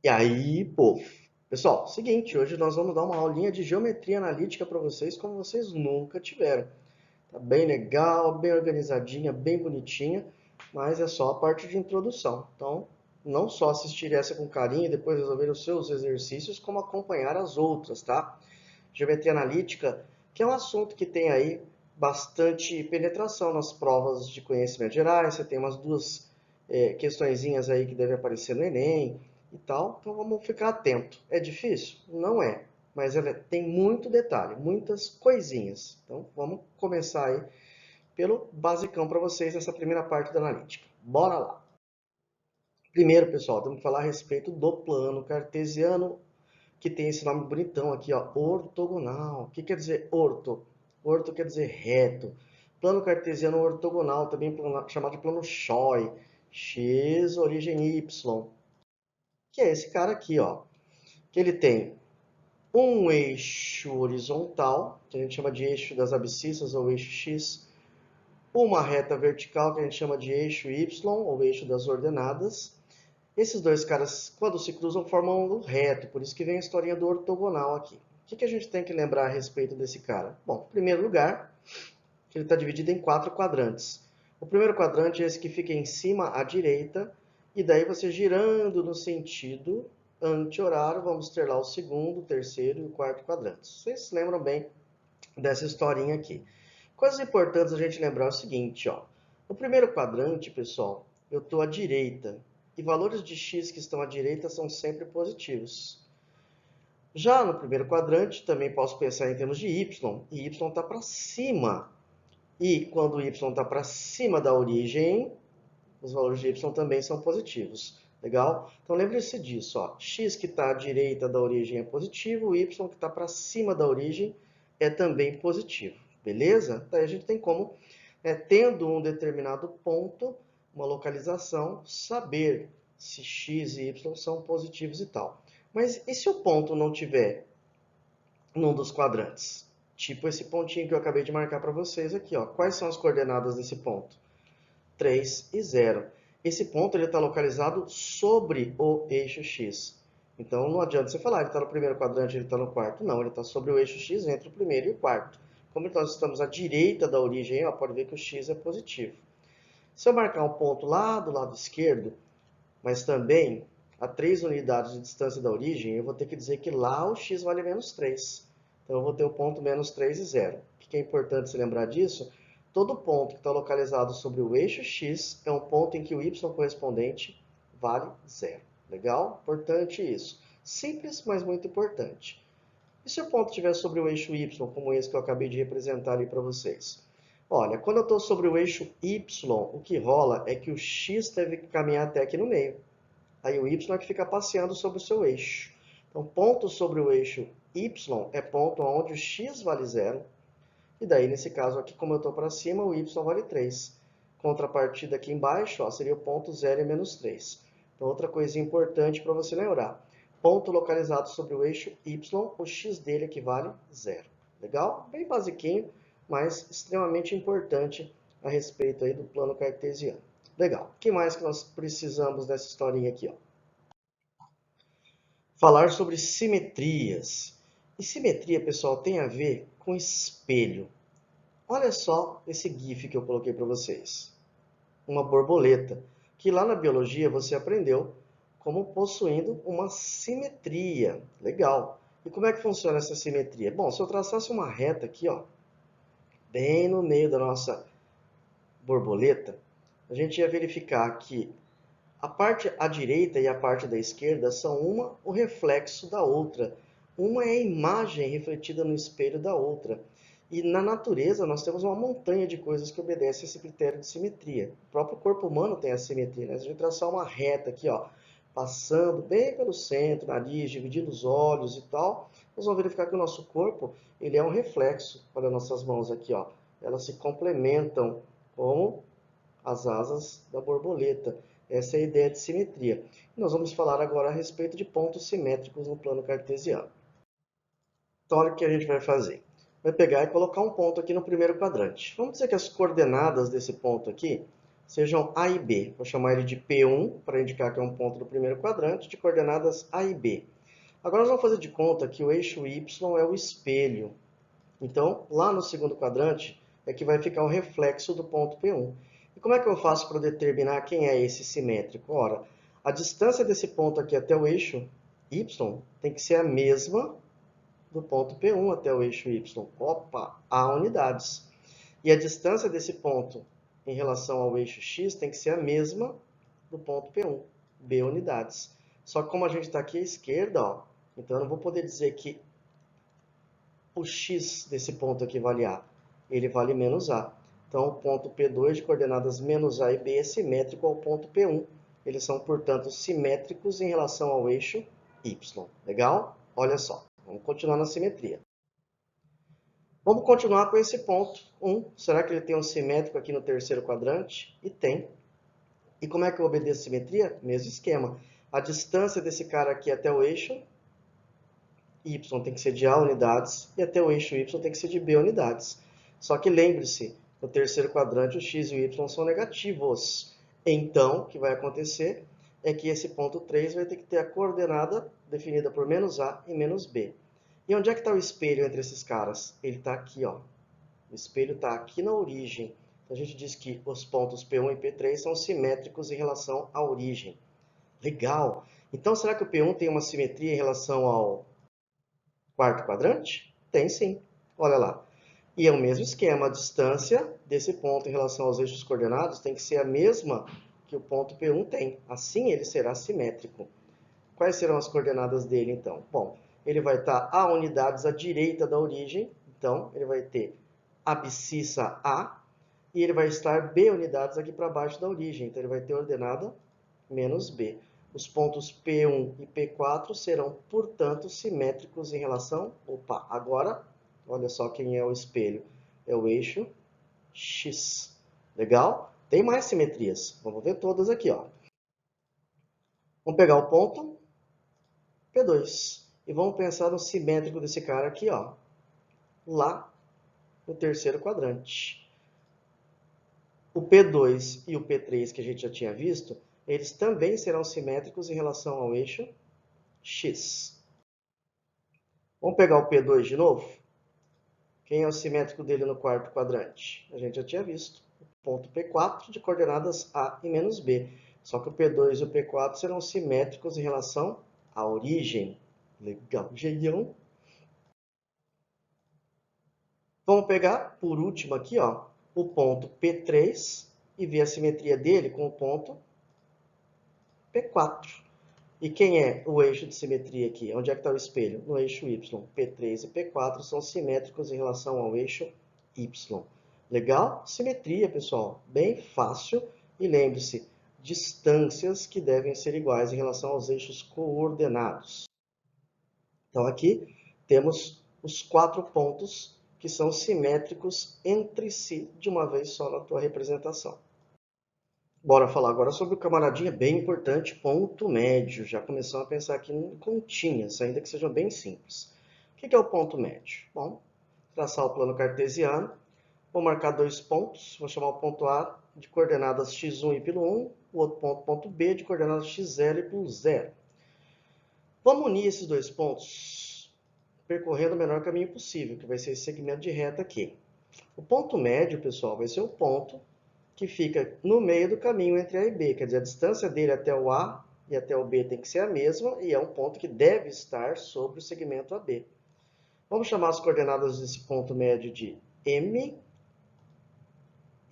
E aí, povo? Pessoal, seguinte, hoje nós vamos dar uma aulinha de geometria analítica para vocês como vocês nunca tiveram. Tá bem legal, bem organizadinha, bem bonitinha, mas é só a parte de introdução. Então, não só assistir essa com carinho e depois resolver os seus exercícios, como acompanhar as outras, tá? Geometria analítica, que é um assunto que tem aí bastante penetração nas provas de conhecimentos gerais. Você tem umas duas questõezinhas aí que devem aparecer no Enem e tal. Então vamos ficar atento. É difícil? Não é. Mas ela tem muito detalhe, muitas coisinhas. Então vamos começar aí pelo basicão para vocês nessa primeira parte da analítica. Bora lá! Primeiro, pessoal, temos que falar a respeito do plano cartesiano, que tem esse nome bonitão aqui, ó, ortogonal. O que quer dizer orto? Orto quer dizer reto. Plano cartesiano ortogonal, também chamado de plano Choi, x origem y, que é esse cara aqui, ó, que ele tem um eixo horizontal, que a gente chama de eixo das abscissas ou eixo x, uma reta vertical, que a gente chama de eixo y ou eixo das ordenadas. Esses dois caras, quando se cruzam, formam um reto, por isso que vem a historinha do ortogonal aqui. O que a gente tem que lembrar a respeito desse cara? Bom, em primeiro lugar, que ele está dividido em 4 quadrantes. O primeiro quadrante é esse que fica em cima à direita, e daí você girando no sentido anti-horário, vamos ter lá o segundo, o terceiro e o quarto quadrantes. Vocês se lembram bem dessa historinha aqui. Coisas importantes a gente lembrar é o seguinte, ó. No primeiro quadrante, pessoal, eu estou à direita, e valores de x que estão à direita são sempre positivos. Já no primeiro quadrante, também posso pensar em termos de y, e y está para cima. E quando o y está para cima da origem, os valores de y também são positivos. Legal? Então lembre-se disso. Ó. X que está à direita da origem é positivo, o y que está para cima da origem é também positivo. Beleza? Daí a gente tem como, tendo um determinado ponto, uma localização, saber se x e y são positivos e tal. Mas e se o ponto não tiver num dos quadrantes? Tipo esse pontinho que eu acabei de marcar para vocês aqui. Ó. Quais são as coordenadas desse ponto? 3 e 0. Esse ponto está localizado sobre o eixo x. Então não adianta você falar, ele está no primeiro quadrante, ele está no quarto. Não, ele está sobre o eixo x entre o primeiro e o quarto. Como nós estamos à direita da origem, ó, pode ver que o x é positivo. Se eu marcar um ponto lá do lado esquerdo, mas também a 3 unidades de distância da origem, eu vou ter que dizer que lá o x vale menos 3. Então eu vou ter o ponto menos 3 e 0. O que é importante se lembrar disso? Todo ponto que está localizado sobre o eixo x é um ponto em que o y correspondente vale 0. Legal? Importante isso. Simples, mas muito importante. E se o ponto estiver sobre o eixo y, como esse que eu acabei de representar ali para vocês? Olha, quando eu estou sobre o eixo y, o que rola é que o x deve caminhar até aqui no meio. Aí o y é que fica passeando sobre o seu eixo. Então, ponto sobre o eixo y é ponto onde o x vale 0. E daí, nesse caso aqui, como eu estou para cima, o y vale 3. Contrapartida aqui embaixo, ó, seria o ponto 0 e menos 3. Então, outra coisinha importante para você lembrar. Ponto localizado sobre o eixo y, o x dele equivale 0. Legal? Bem basiquinho, mas extremamente importante a respeito aí do plano cartesiano. Legal. O que mais que nós precisamos dessa historinha aqui? Ó? Falar sobre simetrias. E simetria, pessoal, tem a ver com espelho. Olha só esse GIF que eu coloquei para vocês. Uma borboleta, que lá na biologia você aprendeu como possuindo uma simetria. Legal. E como é que funciona essa simetria? Bom, se eu traçasse uma reta aqui, ó, bem no meio da nossa borboleta, a gente ia verificar que a parte à direita e a parte da esquerda são uma o reflexo da outra. Uma é a imagem refletida no espelho da outra. E na natureza nós temos uma montanha de coisas que obedecem a esse critério de simetria. O próprio corpo humano tem a simetria. Né? Se a gente traçar uma reta aqui, ó, passando bem pelo centro, nariz, dividindo os olhos e tal, nós vamos verificar que o nosso corpo ele é um reflexo. Olha nossas mãos aqui, ó. Elas se complementam como as asas da borboleta. Essa é a ideia de simetria. E nós vamos falar agora a respeito de pontos simétricos no plano cartesiano. Então, olha o que a gente vai fazer. Vai pegar e colocar um ponto aqui no primeiro quadrante. Vamos dizer que as coordenadas desse ponto aqui sejam A e B. Vou chamar ele de P1 para indicar que é um ponto do primeiro quadrante de coordenadas A e B. Agora nós vamos fazer de conta que o eixo Y é o espelho. Então, lá no segundo quadrante é que vai ficar o reflexo do ponto P1. E como é que eu faço para determinar quem é esse simétrico? Ora, a distância desse ponto aqui até o eixo Y tem que ser a mesma do ponto P1 até o eixo Y. Opa, há unidades. E a distância desse ponto em relação ao eixo X tem que ser a mesma do ponto P1, B unidades. Só que como a gente está aqui à esquerda, ó, então eu não vou poder dizer que o x desse ponto aqui vale A. Ele vale menos A. Então, o ponto P2 de coordenadas menos A e B é simétrico ao ponto P1. Eles são, portanto, simétricos em relação ao eixo Y. Legal? Olha só. Vamos continuar na simetria. Vamos continuar com esse ponto 1. Será que ele tem um simétrico aqui no terceiro quadrante? E tem. E como é que eu obedeço a simetria? Mesmo esquema. A distância desse cara aqui até o eixo Y tem que ser de A unidades e até o eixo Y tem que ser de B unidades. Só que lembre-se, no terceiro quadrante o X e o Y são negativos. Então, o que vai acontecer é que esse ponto 3 vai ter que ter a coordenada definida por menos A e menos B. E onde é que está o espelho entre esses caras? Ele está aqui, ó. O espelho está aqui na origem. Então, a gente diz que os pontos P1 e P3 são simétricos em relação à origem. Legal! Então, será que o P1 tem uma simetria em relação ao quarto quadrante? Tem sim. Olha lá. E é o mesmo esquema. A distância desse ponto em relação aos eixos coordenados tem que ser a mesma que o ponto P1 tem. Assim, ele será simétrico. Quais serão as coordenadas dele, então? Bom, ele vai estar A unidades à direita da origem. Então, ele vai ter abscissa A. E ele vai estar B unidades aqui para baixo da origem. Então, ele vai ter ordenada menos B. Os pontos P1 e P4 serão, portanto, simétricos em relação... Opa, agora, olha só quem é o espelho. É o eixo X. Legal? Tem mais simetrias. Vamos ver todas aqui, ó. Vamos pegar o ponto P2. E vamos pensar no simétrico desse cara aqui, ó. Lá no terceiro quadrante. O P2 e o P3 que a gente já tinha visto, eles também serão simétricos em relação ao eixo X. Vamos pegar o P2 de novo? Quem é o simétrico dele no quarto quadrante? A gente já tinha visto. O ponto P4 de coordenadas A e menos B. Só que o P2 e o P4 serão simétricos em relação à origem. Legal, genião. Vamos pegar, por último aqui, ó, o ponto P3 e ver a simetria dele com o ponto P4. E quem é o eixo de simetria aqui? Onde é que está o espelho? No eixo Y. P3 e P4 são simétricos em relação ao eixo Y. Legal? Simetria, pessoal. Bem fácil. E lembre-se, distâncias que devem ser iguais em relação aos eixos coordenados. Então, aqui temos os 4 pontos que são simétricos entre si de uma vez só na tua representação. Bora falar agora sobre o camaradinha bem importante, ponto médio. Já começamos a pensar aqui em continhas, ainda que sejam bem simples. O que é o ponto médio? Bom, traçar o plano cartesiano. Vou marcar 2 pontos. Vou chamar o ponto A de coordenadas x1 e y1. O outro ponto, ponto B, de coordenadas x0 e y0. Vamos unir esses 2 pontos percorrendo o menor caminho possível, que vai ser esse segmento de reta aqui. O ponto médio, pessoal, vai ser o ponto que fica no meio do caminho entre A e B. Quer dizer, a distância dele até o A e até o B tem que ser a mesma, e é um ponto que deve estar sobre o segmento AB. Vamos chamar as coordenadas desse ponto médio de M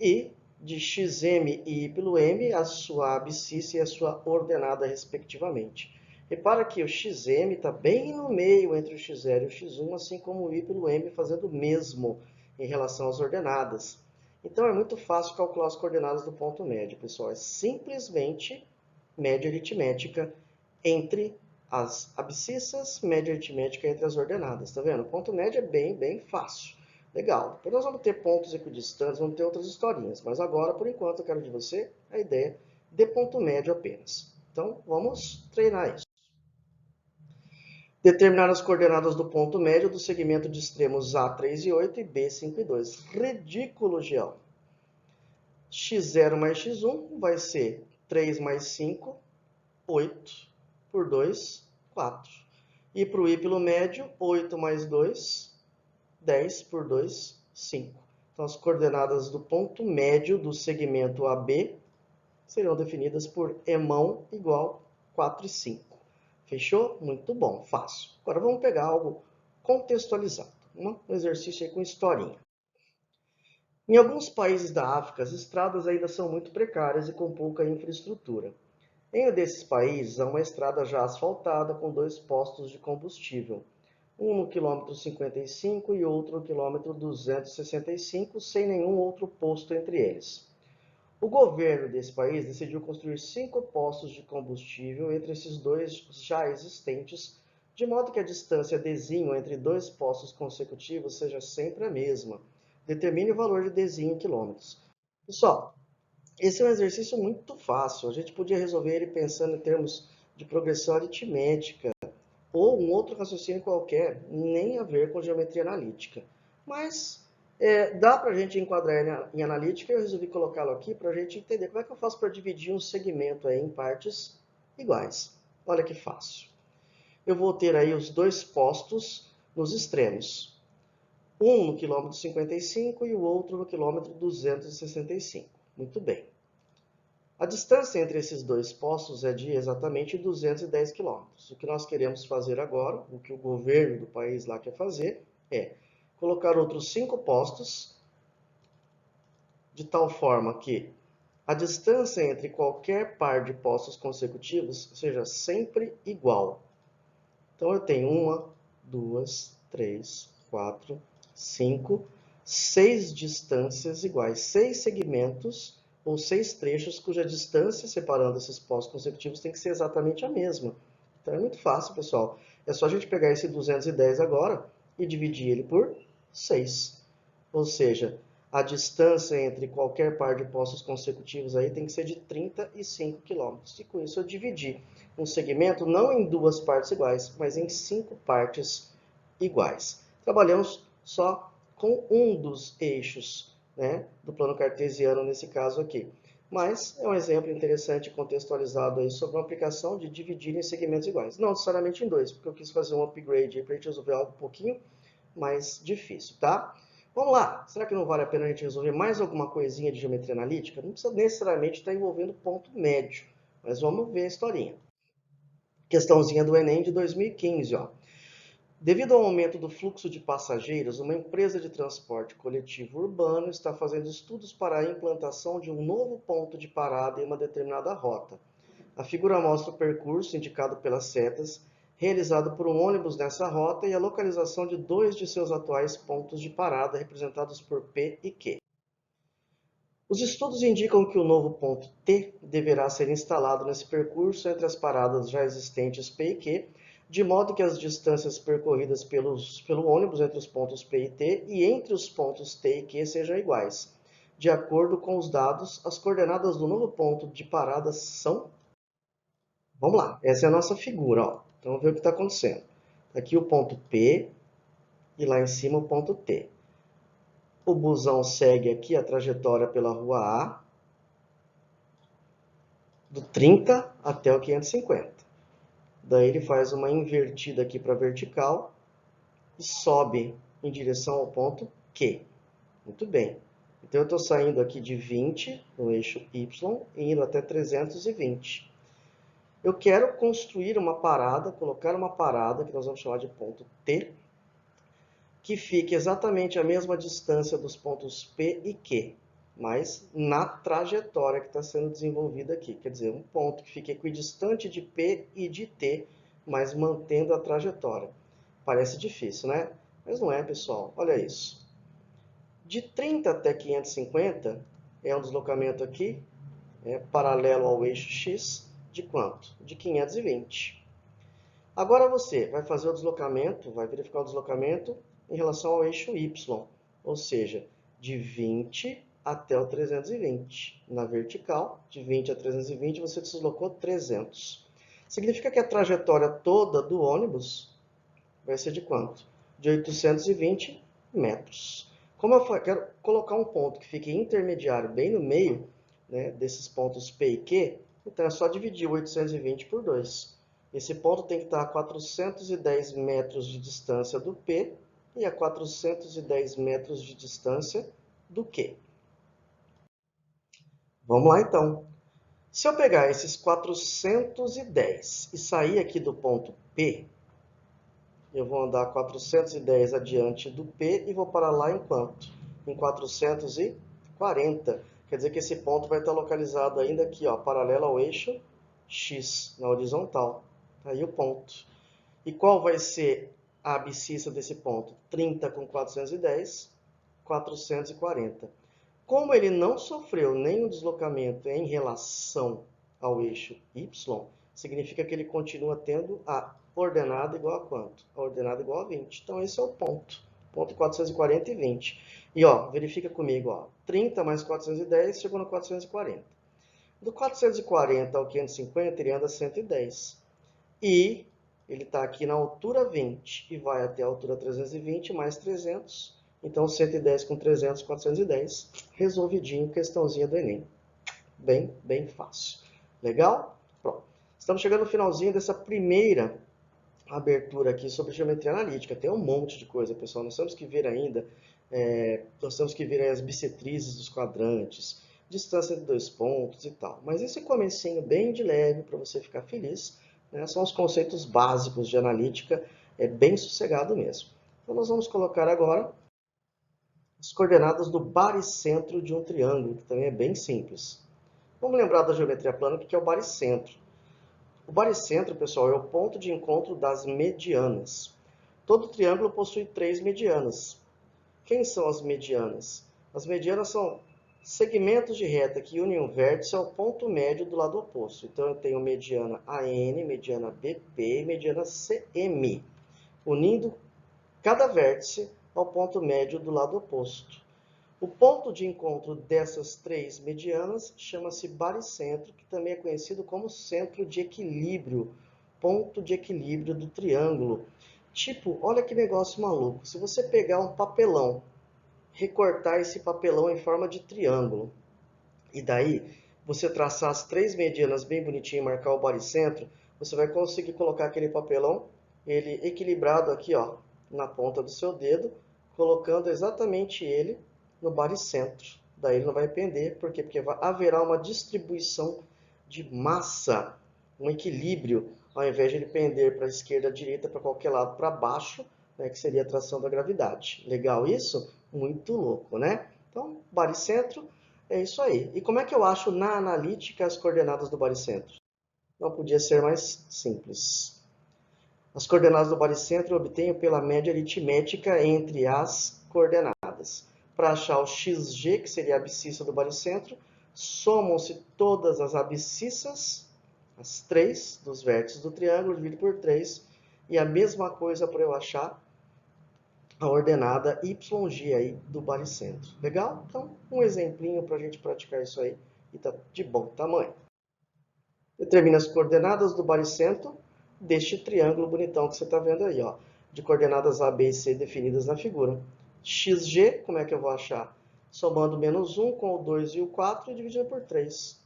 e de xm e y'm, a sua abscissa e a sua ordenada, respectivamente. Repara que o xm está bem no meio entre o x0 e o x1, assim como o y'm fazendo o mesmo em relação às ordenadas. Então, é muito fácil calcular as coordenadas do ponto médio, pessoal. É simplesmente média aritmética entre as abscissas, média aritmética entre as ordenadas. Tá vendo? O ponto médio é bem fácil. Legal. Depois nós vamos ter pontos equidistantes, vamos ter outras historinhas. Mas agora, por enquanto, eu quero de você a ideia de ponto médio apenas. Então, vamos treinar isso. Determinar as coordenadas do ponto médio do segmento de extremos A, 3 e 8 e B, 5 e 2. Ridículo, Giel. x0 mais x1 vai ser 3 mais 5, 8, por 2, 4. E para o y médio, 8 mais 2, 10, por 2, 5. Então, as coordenadas do ponto médio do segmento AB serão definidas por emão igual 4 e 5. Fechou? Muito bom, fácil. Agora vamos pegar algo contextualizado. Um exercício aí com historinha. Em alguns países da África, as estradas ainda são muito precárias e com pouca infraestrutura. Em um desses países, há uma estrada já asfaltada com 2 postos de combustível, um no quilômetro 55 e outro no quilômetro 265, sem nenhum outro posto entre eles. O governo desse país decidiu construir 5 postos de combustível entre esses 2 já existentes, de modo que a distância dezinho entre 2 postos consecutivos seja sempre a mesma. Determine o valor de dezinho em quilômetros. Pessoal, esse é um exercício muito fácil. A gente podia resolver ele pensando em termos de progressão aritmética ou um outro raciocínio qualquer, nem a ver com geometria analítica. Mas dá para a gente enquadrar em analítica e eu resolvi colocá-lo aqui para a gente entender como é que eu faço para dividir um segmento aí em partes iguais. Olha que fácil. Eu vou ter aí os 2 postos nos extremos. Um no quilômetro 55 e o outro no quilômetro 265. Muito bem. A distância entre esses 2 postos é de exatamente 210 km. O que nós queremos fazer agora, o que o governo do país lá quer fazer, é colocar outros 5 postos, de tal forma que a distância entre qualquer par de postos consecutivos seja sempre igual. Então eu tenho 1, 2, 3, 4, 5, 6 distâncias iguais, 6 segmentos ou 6 trechos cuja distância separando esses postos consecutivos tem que ser exatamente a mesma. Então é muito fácil, pessoal. É só a gente pegar esse 210 agora e dividir ele por 6. Ou seja, a distância entre qualquer par de postos consecutivos aí tem que ser de 35 km. E com isso eu dividi um segmento não em 2 partes iguais, mas em 5 partes iguais. Trabalhamos só com um dos eixos, né, do plano cartesiano nesse caso aqui. Mas é um exemplo interessante contextualizado aí sobre uma aplicação de dividir em segmentos iguais. Não necessariamente em 2, porque eu quis fazer um upgrade para a gente resolver algo um pouquinho mais difícil, tá? Vamos lá, será que não vale a pena a gente resolver mais alguma coisinha de geometria analítica? Não precisa necessariamente estar envolvendo ponto médio, mas vamos ver a historinha. Questãozinha do Enem de 2015, ó. Devido ao aumento do fluxo de passageiros, uma empresa de transporte coletivo urbano está fazendo estudos para a implantação de um novo ponto de parada em uma determinada rota. A figura mostra o percurso indicado pelas setas, realizado por um ônibus nessa rota e a localização de 2 de seus atuais pontos de parada, representados por P e Q. Os estudos indicam que o novo ponto T deverá ser instalado nesse percurso entre as paradas já existentes P e Q, de modo que as distâncias percorridas pelo ônibus entre os pontos P e T e entre os pontos T e Q sejam iguais. De acordo com os dados, as coordenadas do novo ponto de parada são... Vamos lá, essa é a nossa figura, ó. Então, vamos ver o que está acontecendo. Aqui o ponto P e lá em cima o ponto T. O busão segue aqui a trajetória pela rua A, do 30 até o 550. Daí ele faz uma invertida aqui para a vertical e sobe em direção ao ponto Q. Muito bem. Então eu estou saindo aqui de 20 no eixo Y e indo até 320. Eu quero construir uma parada, colocar uma parada, que nós vamos chamar de ponto T, que fique exatamente a mesma distância dos pontos P e Q, mas na trajetória que está sendo desenvolvida aqui. Quer dizer, um ponto que fique equidistante de P e de T, mas mantendo a trajetória. Parece difícil, né? Mas não é, pessoal. Olha isso. De 30 até 550 é um deslocamento aqui, paralelo ao eixo X, de quanto? De 520. Agora você vai fazer o deslocamento, vai verificar o deslocamento em relação ao eixo Y, ou seja, de 20 até o 320. Na vertical, de 20 a 320, você deslocou 300. Significa que a trajetória toda do ônibus vai ser de quanto? De 820 metros. Como eu quero colocar um ponto que fique intermediário bem no meio, né, desses pontos P e Q, então é só dividir 820 por 2. Esse ponto tem que estar a 410 metros de distância do P e a 410 metros de distância do Q. Vamos lá, então. Se eu pegar esses 410 e sair aqui do ponto P, eu vou andar 410 adiante do P e vou parar lá em quanto? Em 440. Quer dizer que esse ponto vai estar localizado ainda aqui, ó, paralelo ao eixo X, na horizontal. Aí o ponto. E qual vai ser a abscissa desse ponto? 30 com 410, 440. Como ele não sofreu nenhum deslocamento em relação ao eixo Y, significa que ele continua tendo a ordenada igual a quanto? A ordenada igual a 20. Então, esse é o ponto. Ponto 440 e 20. E, ó, verifica comigo, ó. 30 mais 410 chegou no 440. Do 440 ao 550, ele anda 110. E ele está aqui na altura 20 e vai até a altura 320 mais 300. Então, 110 com 300, 410. Resolvidinho, questãozinha do Enem. Bem fácil. Legal? Pronto. Estamos chegando no finalzinho dessa primeira abertura aqui sobre geometria analítica. Tem um monte de coisa, pessoal. Nós temos que ver ainda, nós temos que ver aí as bissetrizes dos quadrantes, distância de dois pontos e tal. Mas esse comecinho bem de leve para você ficar feliz, né, são os conceitos básicos de analítica, é bem sossegado mesmo. Então nós vamos colocar agora as coordenadas do baricentro de um triângulo, que também é bem simples. Vamos lembrar da geometria plana, o que é o baricentro. O baricentro, pessoal, é o ponto de encontro das medianas. Todo triângulo possui 3 medianas. Quem são as medianas? As medianas são segmentos de reta que unem um vértice ao ponto médio do lado oposto. Então, eu tenho mediana AN, mediana BP e mediana CM, unindo cada vértice ao ponto médio do lado oposto. O ponto de encontro dessas três medianas chama-se baricentro, que também é conhecido como centro de equilíbrio, ponto de equilíbrio do triângulo. Tipo, olha que negócio maluco. Se você pegar um papelão, recortar esse papelão em forma de triângulo, e daí você traçar as três medianas bem bonitinho e marcar o baricentro, você vai conseguir colocar aquele papelão, ele equilibrado aqui, ó, na ponta do seu dedo, colocando exatamente ele no baricentro. Daí ele não vai pender, por quê? Porque haverá uma distribuição de massa, um equilíbrio, ao invés de ele pender para a esquerda, à direita, para qualquer lado, para baixo, né, que seria a atração da gravidade. Legal isso? Muito louco, né? Então, baricentro é isso aí. E como é que eu acho na analítica as coordenadas do baricentro? Não podia ser mais simples. As coordenadas do baricentro eu obtenho pela média aritmética entre as coordenadas. Para achar o xg, que seria a abscissa do baricentro, somam-se todas as abscissas, as três dos vértices do triângulo, dividido por 3, e a mesma coisa para eu achar a ordenada YG aí do baricentro. Legal? Então, um exemplinho para a gente praticar isso aí e tá de bom tamanho. Determina as coordenadas do baricentro deste triângulo bonitão que você está vendo aí, ó, de coordenadas A, B e C definidas na figura. XG, como é que eu vou achar? Somando menos 1 com o 2 e o 4 e dividindo por 3.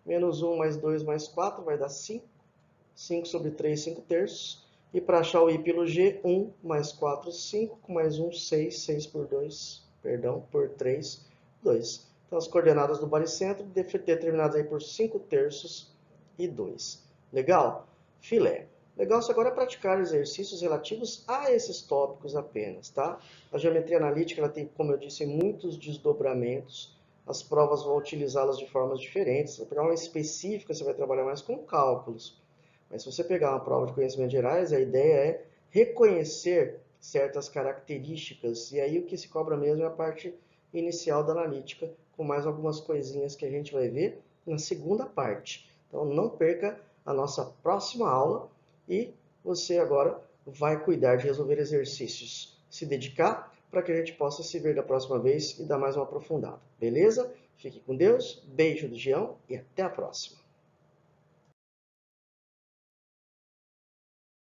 Menos 1 mais 2 mais 4 vai dar 5. 5 sobre 3, 5 terços. E para achar o Y pelo G, 1 mais 4, 5, com mais 1, 6, 6 por 2, perdão, por 3, 2. Então, as coordenadas do baricentro determinadas aí por 5 terços e 2. Legal? Filé. Legal, isso agora é praticar exercícios relativos a esses tópicos apenas, tá? A geometria analítica, ela tem, como eu disse, muitos desdobramentos. As provas vão utilizá-las de formas diferentes. Se você pegar uma específica, você vai trabalhar mais com cálculos. Mas se você pegar uma prova de conhecimentos gerais, a ideia é reconhecer certas características. E aí o que se cobra mesmo é a parte inicial da analítica, com mais algumas coisinhas que a gente vai ver na segunda parte. Então não perca a nossa próxima aula e você agora vai cuidar de resolver exercícios. Se dedicar para que a gente possa se ver da próxima vez e dar mais uma aprofundada. Beleza? Fique com Deus, beijo do Gião e até a próxima.